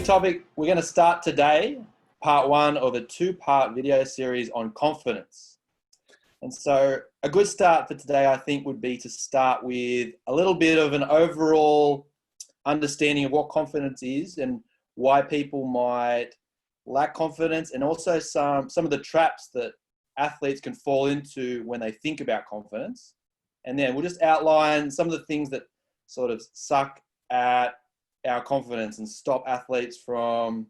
Big topic. We're going to start today, part one of a two-part video series on confidence. And so a good start for today, I think, would be to start with a little bit of an overall understanding of what confidence is and why people might lack confidence, and also some of the traps that athletes can fall into when they think about confidence. And then we'll just outline some of the things that sort of suck at our confidence and stop athletes from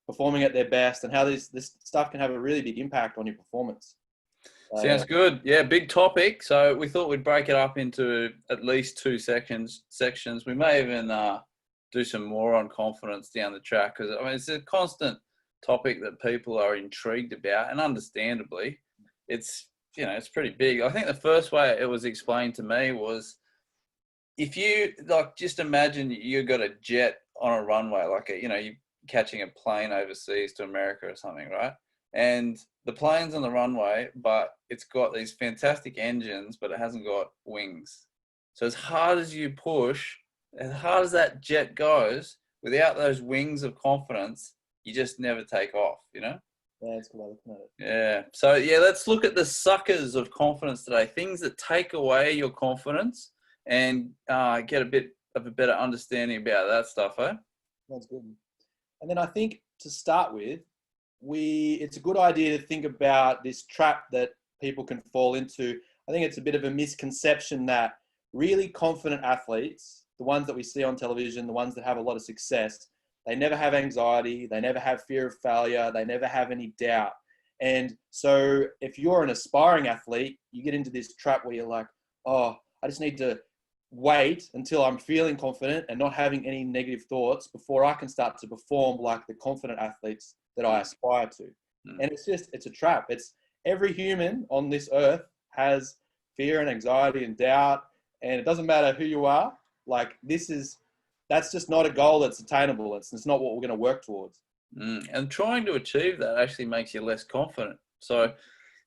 performing at their best, and how this stuff can have a really big impact on your performance. Sounds good. Yeah, big topic. So we thought we'd break it up into at least two sections. We may even do some more on confidence down the track, because I mean it's a constant topic that people are intrigued about, and understandably, it's pretty big. I think the first way it was explained to me was, if you just imagine you got a jet on a runway, you're catching a plane overseas to America or something, right? And the plane's on the runway, but it's got these fantastic engines, but it hasn't got wings. So as hard as you push, as hard as that jet goes, without those wings of confidence, you just never take off, Yeah, that's good way of looking at it. Yeah. So, let's look at the suckers of confidence today. Things that take away your confidence, and get a bit of a better understanding about that stuff, eh? That's good. And then I think to start with, it's a good idea to think about this trap that people can fall into. I think it's a bit of a misconception that really confident athletes, the ones that we see on television, the ones that have a lot of success, they never have anxiety, they never have fear of failure, they never have any doubt. And so if you're an aspiring athlete, you get into this trap where you're like, oh, I just need to wait until I'm feeling confident and not having any negative thoughts before I can start to perform like the confident athletes that I aspire to. And it's a trap. It's every human on this earth has fear and anxiety and doubt, and it doesn't matter who you are. That's just not a goal that's attainable. It's not what we're going to work towards. And trying to achieve that actually makes you less confident. So,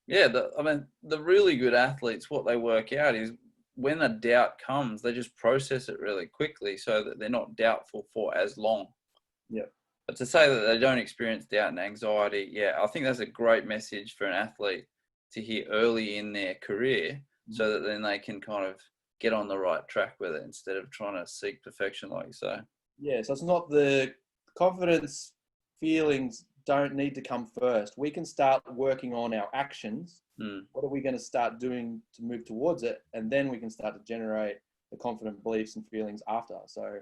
the really good athletes, what they work out is, when a doubt comes, they just process it really quickly so that they're not doubtful for as long. Yeah. But to say that they don't experience doubt and anxiety, I think that's a great message for an athlete to hear early in their career, so that then they can kind of get on the right track with it instead of trying to seek perfection, like you say. Yeah, so it's not the confidence feelings don't need to come first. We can start working on our actions. What are we going to start doing to move towards it? And then we can start to generate the confident beliefs and feelings after. So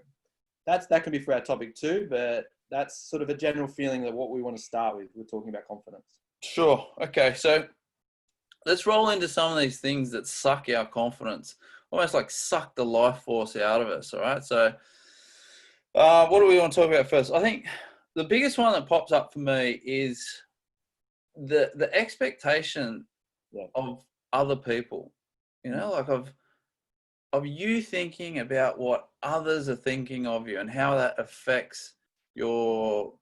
that can be for our topic too, but that's sort of a general feeling that what we want to start with. We're talking about confidence. Sure. Okay. So let's roll into some of these things that suck our confidence, almost like suck the life force out of us. All right. So what do we want to talk about first? I think the biggest one that pops up for me is the expectation of other people, of you thinking about what others are thinking of you, and how that affects your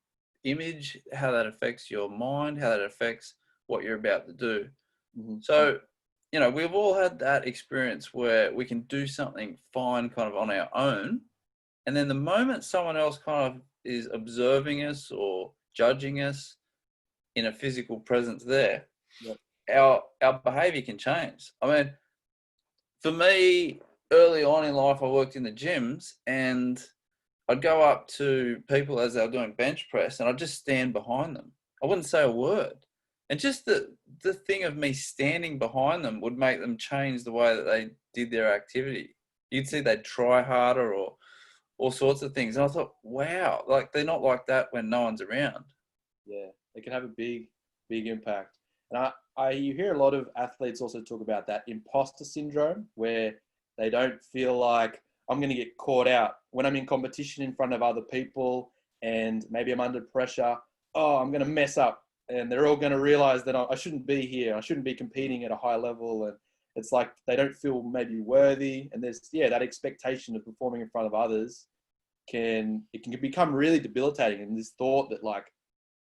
image, how that affects your mind, how that affects what you're about to do. So, we've all had that experience where we can do something fine kind of on our own, and then the moment someone else kind of is observing us or judging us in a physical presence there, our behavior can change. I mean, for me, early on in life, I worked in the gyms, and I'd go up to people as they were doing bench press, and I'd just stand behind them. I wouldn't say a word. And just the thing of me standing behind them would make them change the way that they did their activity. You'd see they'd try harder, or all sorts of things. And I thought, wow, they're not like that when no one's around. Yeah, they can have a big impact. And you hear a lot of athletes also talk about that imposter syndrome, where they don't feel like, I'm going to get caught out when I'm in competition in front of other people, and maybe I'm under pressure. Oh, I'm going to mess up, and they're all going to realize that I shouldn't be here. I shouldn't be competing at a high level. And it's like they don't feel maybe worthy. And there's, that expectation of performing in front of others can become really debilitating. And this thought that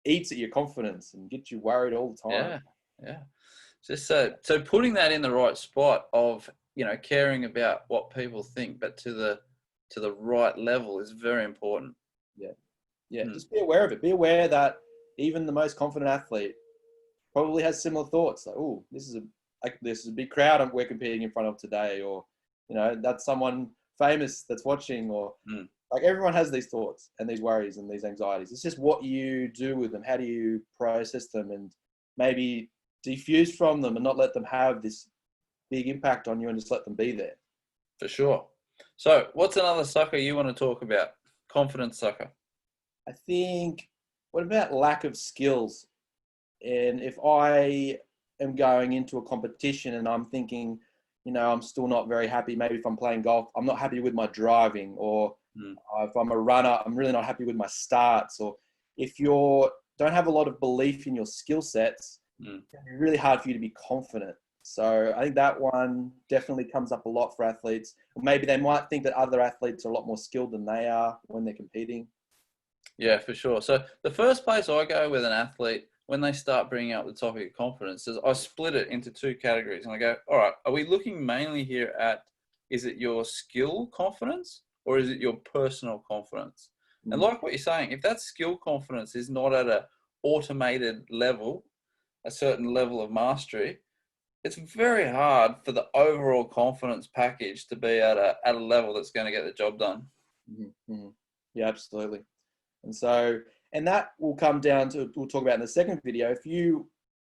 eats at your confidence and gets you worried all the time. Yeah. Just so putting that in the right spot of, caring about what people think, but to the right level, is very important. Yeah. Yeah, just be aware of it. Be aware that even the most confident athlete probably has similar thoughts. Like, oh, this is a big crowd we're competing in front of today, or that's someone famous that's watching, or like everyone has these thoughts and these worries and these anxieties. It's just what you do with them. How do you process them and maybe defuse from them and not let them have this big impact on you and just let them be there. For sure. So what's another sucker you want to talk about? Confidence sucker. I think, what about lack of skills? And if I am going into a competition and I'm thinking, I'm still not very happy. Maybe if I'm playing golf, I'm not happy with my driving, or if I'm a runner, I'm really not happy with my starts. Or if you don't have a lot of belief in your skill sets, it's really hard for you to be confident. So I think that one definitely comes up a lot for athletes. Or maybe they might think that other athletes are a lot more skilled than they are when they're competing. Yeah, for sure. So the first place I go with an athlete when they start bringing up the topic of confidence is I split it into two categories. And I go, all right, are we looking mainly here at, is it your skill confidence or is it your personal confidence? And like what you're saying, if that skill confidence is not at a automated level, a certain level of mastery, it's very hard for the overall confidence package to be at a level that's going to get the job done. Yeah, absolutely. And that will come down to, we'll talk about in the second video, if you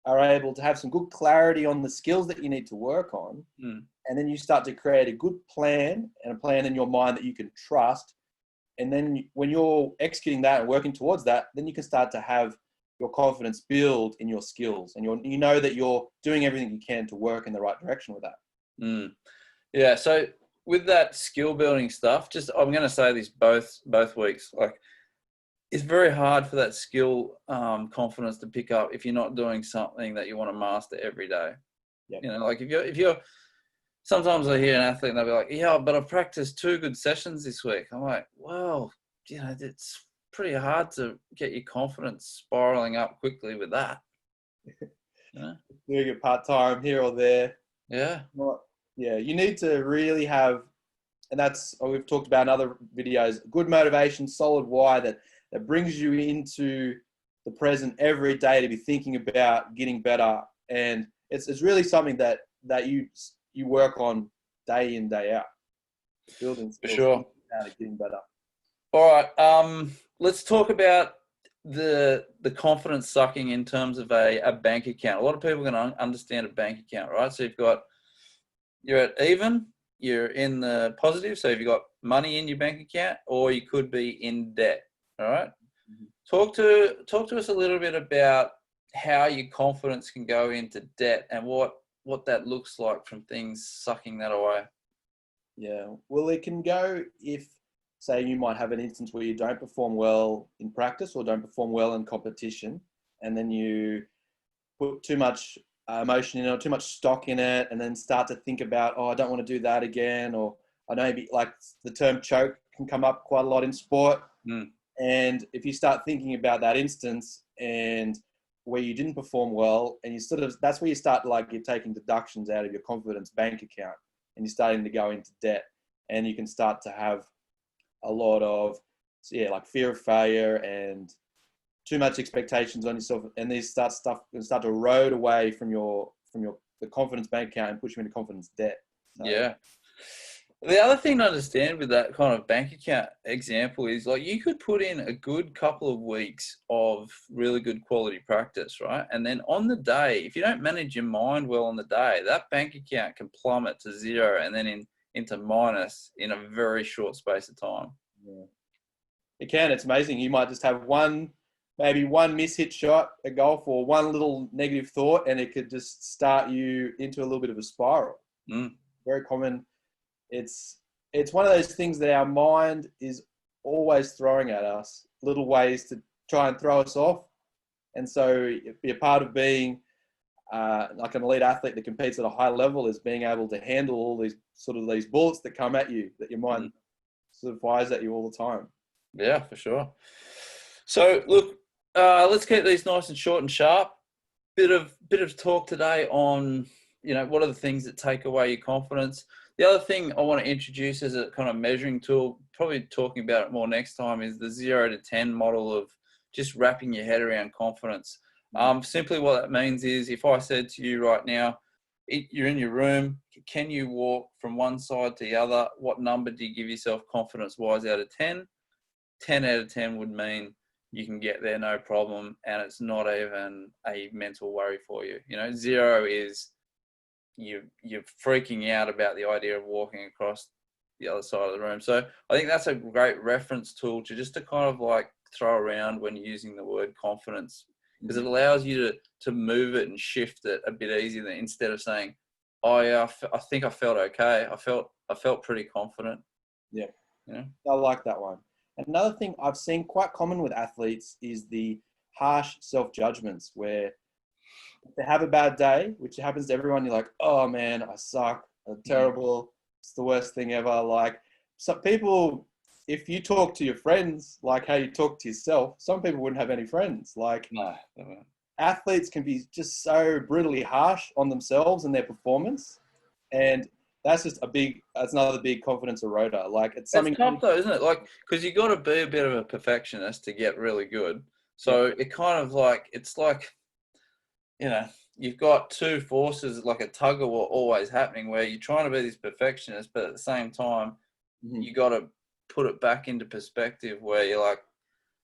are able to have some good clarity on the skills that you need to work on, and then you start to create a good plan and a plan in your mind that you can trust. And then when you're executing that and working towards that, then you can start to have your confidence build in your skills, and you know that you're doing everything you can to work in the right direction with that. Yeah. So with that skill building stuff, I'm going to say this both weeks, like it's very hard for that skill confidence to pick up if you're not doing something that you want to master every day. Yep. Like if you're, sometimes I hear an athlete and they'll be like, yeah, but I practiced 2 good sessions this week. I'm like, well, it's pretty hard to get your confidence spiraling up quickly with that. Doing it part-time here or there. Yeah. Yeah, you need to really have, and that's what we've talked about in other videos, good motivation, solid why that brings you into the present every day to be thinking about getting better. And it's really something that you work on day in, day out. Building skills. For sure. Getting better. All right. Let's talk about the confidence sucking in terms of a bank account. A lot of people are going to understand a bank account, right? So you're at even, you're in the positive. So if you've got money in your bank account, or you could be in debt. All right. Talk to us a little bit about how your confidence can go into debt and what that looks like from things sucking that away. Yeah. Well, it can go if, say, you might have an instance where you don't perform well in practice or don't perform well in competition, and then you put too much emotion in it, or too much stock in it, and then start to think about, I don't want to do that again. Or I know maybe like the term choke can come up quite a lot in sport. And if you start thinking about that instance and where you didn't perform well, and that's where you start, like, you're taking deductions out of your confidence bank account and you're starting to go into debt, and you can start to have a lot of, like fear of failure and too much expectations on yourself, and these start to erode away from the confidence bank account and push you into confidence debt. So, yeah. The other thing to understand with that kind of bank account example is, like, you could put in a good couple of weeks of really good quality practice, right? And then on the day, if you don't manage your mind well on the day, that bank account can plummet to 0 and then into minus in a very short space of time. Yeah. It can. It's amazing. You might just have maybe one mishit shot at golf, or one little negative thought, and it could just start you into a little bit of a spiral. Very common. It's one of those things that our mind is always throwing at us, little ways to try and throw us off. And so be a part of being like an elite athlete that competes at a high level is being able to handle all these bullets that come at you, that your mind sort of fires at you all the time. Yeah, for sure. So look, let's keep these nice and short and sharp. Bit of talk today on, what are the things that take away your confidence. The other thing I want to introduce as a kind of measuring tool, probably talking about it more next time, is the 0 to 10 model of just wrapping your head around confidence. Simply what that means is, if I said to you right now, you're in your room, can you walk from one side to the other? What number do you give yourself confidence-wise out of 10? 10 out of 10 would mean you can get there no problem, and it's not even a mental worry for you. 0 is you're freaking out about the idea of walking across the other side of the room. So I think that's a great reference tool to kind of like throw around when you're using the word confidence, because it allows you to move it and shift it a bit easier than, instead of saying, oh yeah, I think I felt okay. I felt pretty confident. Yeah. I like that one. Another thing I've seen quite common with athletes is the harsh self-judgments, where if they have a bad day, which happens to everyone, you're like, oh man, I suck. I'm terrible. It's the worst thing ever. Like, some people, if you talk to your friends like how you talk to yourself, some people wouldn't have any friends. Like, No. Athletes can be just so brutally harsh on themselves and their performance. And that's another big confidence eroder. Like, it's something. It's tough though, isn't it? Like, because you got to be a bit of a perfectionist to get really good. So it kind of like, it's like, you've got two forces, like a tug of war always happening, where you're trying to be this perfectionist, but at the same time, you got to put it back into perspective, where you're like,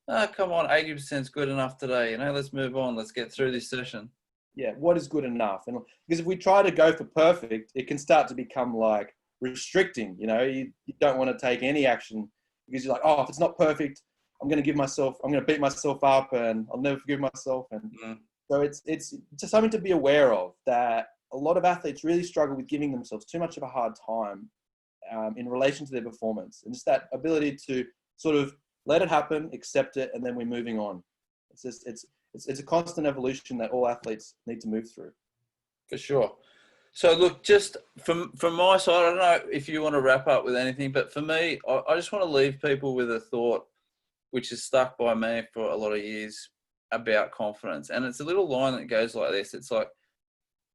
oh, come on, 80% is good enough today. Let's move on. Let's get through this session. Yeah, what is good enough? And because if we try to go for perfect, it can start to become like restricting. You don't want to take any action because you're like, oh, if it's not perfect, I'm going to beat myself up and I'll never forgive myself. And so it's just something to be aware of, that a lot of athletes really struggle with giving themselves too much of a hard time in relation to their performance, and just that ability to sort of let it happen, accept it, and then we're moving on. It's a constant evolution that all athletes need to move through. For sure. So look, just from my side, I don't know if you want to wrap up with anything, but for me, I just want to leave people with a thought which has stuck by me for a lot of years about confidence. And it's a little line that goes like this. It's like,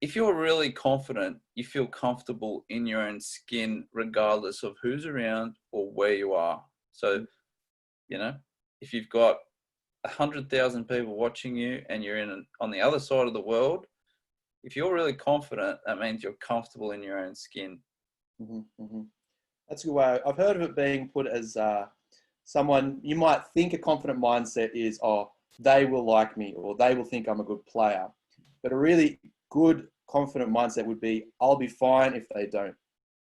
if you're really confident, you feel comfortable in your own skin, regardless of who's around or where you are. So, if you've got 100,000 people watching you and you're on the other side of the world, if you're really confident, that means you're comfortable in your own skin. That's a good way. I've heard of it being put as someone, you might think a confident mindset is, oh, they will like me, or they will think I'm a good player. But a really good, confident mindset would be, I'll be fine if they don't.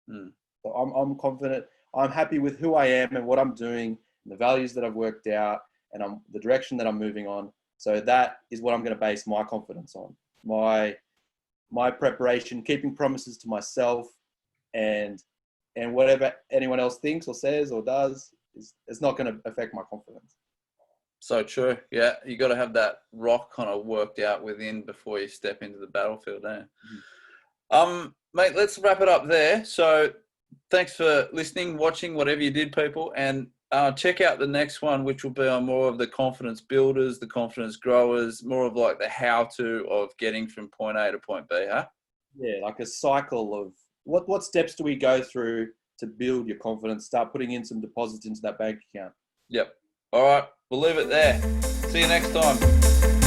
So I'm confident. I'm happy with who I am and what I'm doing, and the values that I've worked out, and the direction that I'm moving on. So that is what I'm going to base my confidence on. My preparation, keeping promises to myself, and whatever anyone else thinks or says or does, it's not going to affect my confidence. So true. Yeah, you got to have that rock kind of worked out within before you step into the battlefield, don't you? Mate, let's wrap it up there. So thanks for listening, watching, whatever you did, people, and check out the next one, which will be on more of the confidence builders, the confidence growers, more of like the how-to of getting from point A to point B, huh? Yeah, like a cycle of what steps do we go through to build your confidence, start putting in some deposits into that bank account. Yep. All right, we'll leave it there. See you next time.